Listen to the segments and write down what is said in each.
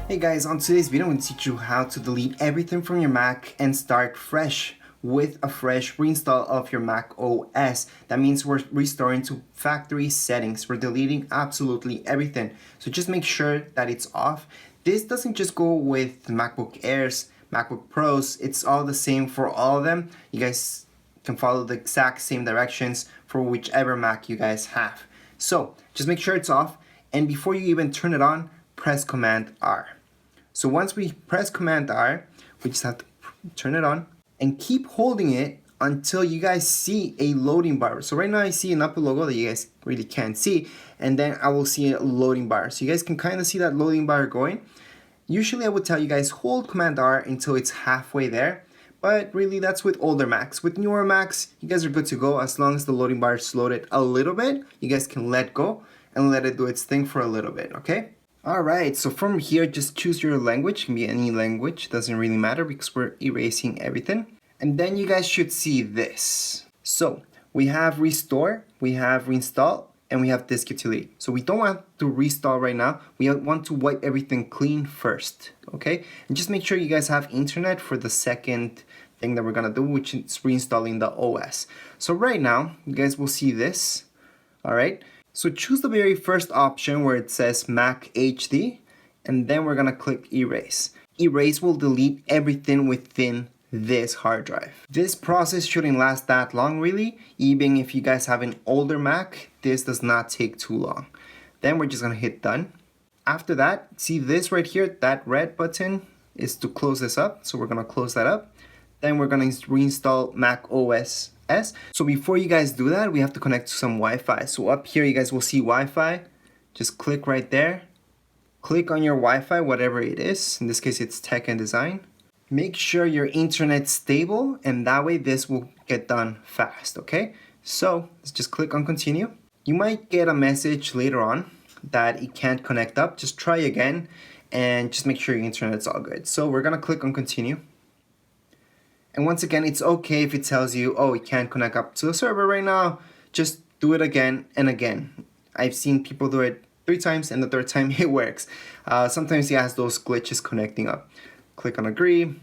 Hey guys, on today's video I'm going to teach you how to delete everything from your Mac and start fresh with a fresh reinstall of your Mac OS. That means we're restoring to factory settings. We're deleting absolutely everything. So just make sure that it's off. This doesn't just go with MacBook Airs, MacBook Pros. It's all the same for all of them. You guys can follow the exact same directions for whichever Mac you guys have. So just make sure it's off, and before you even turn it on, press Command R. So once we press Command R, we just have to turn it on and keep holding it until you guys see a loading bar. So right now I see an Apple logo that you guys really can't see, and then I will see a loading bar. So you guys can kind of see that loading bar going. Usually I would tell you guys hold Command R until it's halfway there, but really that's with older Macs. With newer Macs, you guys are good to go. As long as the loading bar is loaded a little bit, you guys can let go and let it do its thing for a little bit, okay? Alright, so from here, just choose your language. It can be any language, doesn't really matter because we're erasing everything. And then you guys should see this. So we have restore, we have reinstall, and we have disk utility. So we don't want to restore right now. We want to wipe everything clean first, okay? And just make sure you guys have internet for the second thing that we're gonna do, which is reinstalling the OS. So right now, you guys will see this, alright? So choose the very first option where it says Mac HD, and then we're gonna click erase. Erase will delete everything within this hard drive. This process shouldn't last that long really. Even if you guys have an older Mac, this does not take too long. Then we're just gonna hit done. After that, see this right here, that red button is to close this up. So we're gonna close that up. Then we're gonna reinstall Mac OS S. So before you guys do that, we have to connect to some Wi-Fi. So up here you guys will see Wi-Fi. Just click right there. Click on your Wi-Fi, whatever it is. In this case it's Tech and Design. Make sure your internet's stable, and that way this will get done fast, okay? So let's just click on continue. You might get a message later on that it can't connect up. Just try again and just make sure your internet's all good. So we're gonna click on continue. And once again, it's okay if it tells you, oh, it can't connect up to the server right now. Just do it again and again. I've seen people do it 3 times, and the 3rd time it works. Sometimes it has those glitches connecting up. Click on agree.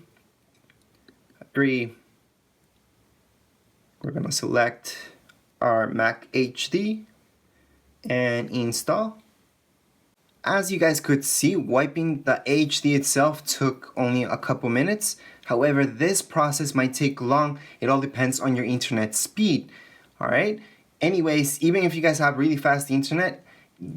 Agree. We're gonna select our Mac HD and install. As you guys could see, wiping the HD itself took only a couple minutes. However, this process might take long. It all depends on your internet speed. Alright? Anyways, even if you guys have really fast internet,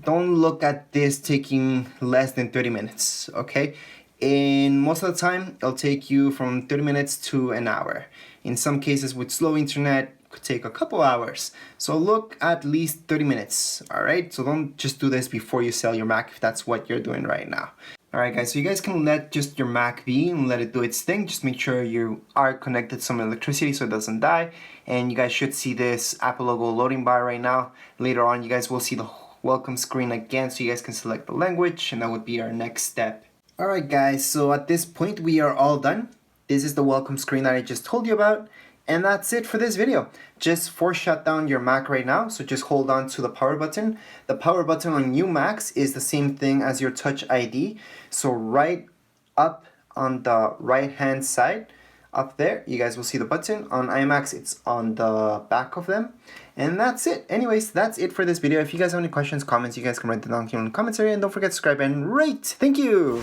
don't look at this taking less than 30 minutes. Okay? In most of the time, it'll take you from 30 minutes to an hour. In some cases with slow internet, could take a couple hours. So look at least 30 minutes, alright? So don't just do this before you sell your Mac if that's what you're doing right now. Alright guys, so you guys can let just your Mac be and let it do its thing. Just make sure you are connected to some electricity so it doesn't die. And you guys should see this Apple logo loading bar right now. Later on, you guys will see the welcome screen again so you guys can select the language, and that would be our next step. Alright guys, so at this point we are all done. This is the welcome screen that I just told you about. And that's it for this video. Just force shut down your Mac right now, so just hold on to the power button. The power button on new Macs is the same thing as your Touch ID. So right up on the right hand side, up there, you guys will see the button. On iMacs, it's on the back of them. And that's it. Anyways, that's it for this video. If you guys have any questions, comments, you guys can write them down here in the comments area. And don't forget to subscribe and rate. Thank you!